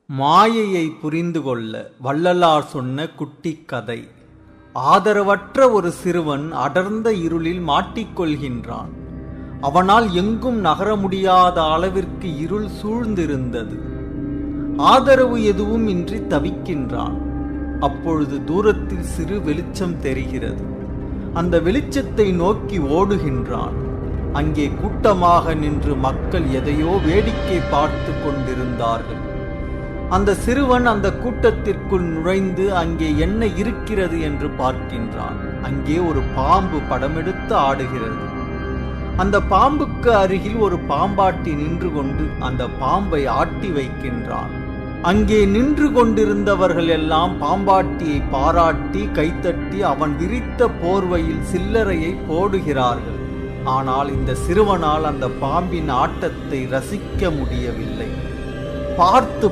மாயையை புரிந்து கொள்ள வள்ளலார் சொன்ன குட்டிக் கதை. ஆதரவற்ற ஒரு சிறுவன் அடர்ந்த இருளில் மாட்டிக்கொள்கின்றான். அவனால் எங்கும் நகர முடியாத அளவிற்கு இருள் சூழ்ந்திருந்தது. ஆதரவு எதுவும் இன்றி தவிக்கின்றான். அப்பொழுது தூரத்தில் சிறு வெளிச்சம் தெரிகிறது. அந்த வெளிச்சத்தை நோக்கி ஓடுகின்றான். அங்கே கூட்டமாக நின்று மக்கள் எதையோ வேடிக்கை பார்த்து கொண்டிருந்தார்கள். அந்த சிறுவன் அந்த கூட்டத்திற்குள் நுழைந்து அங்கே என்ன இருக்கிறது என்று பார்க்கின்றான். அங்கே ஒரு பாம்பு படமெடுத்து ஆடுகிறது. அந்த பாம்புக்கு அருகில் ஒரு பாம்பாட்டி நின்று கொண்டு அந்த பாம்பை ஆட்டி வைக்கின்றான். அங்கே நின்று கொண்டிருந்தவர்கள் எல்லாம் பாம்பாட்டியை பாராட்டி கைத்தட்டி அவன் விரித்த போர்வையில் சில்லறையை போடுகிறார்கள். ஆனால் இந்த சிறுவனால் அந்த பாம்பின் ஆட்டத்தை ரசிக்க முடியவில்லை. பார்த்து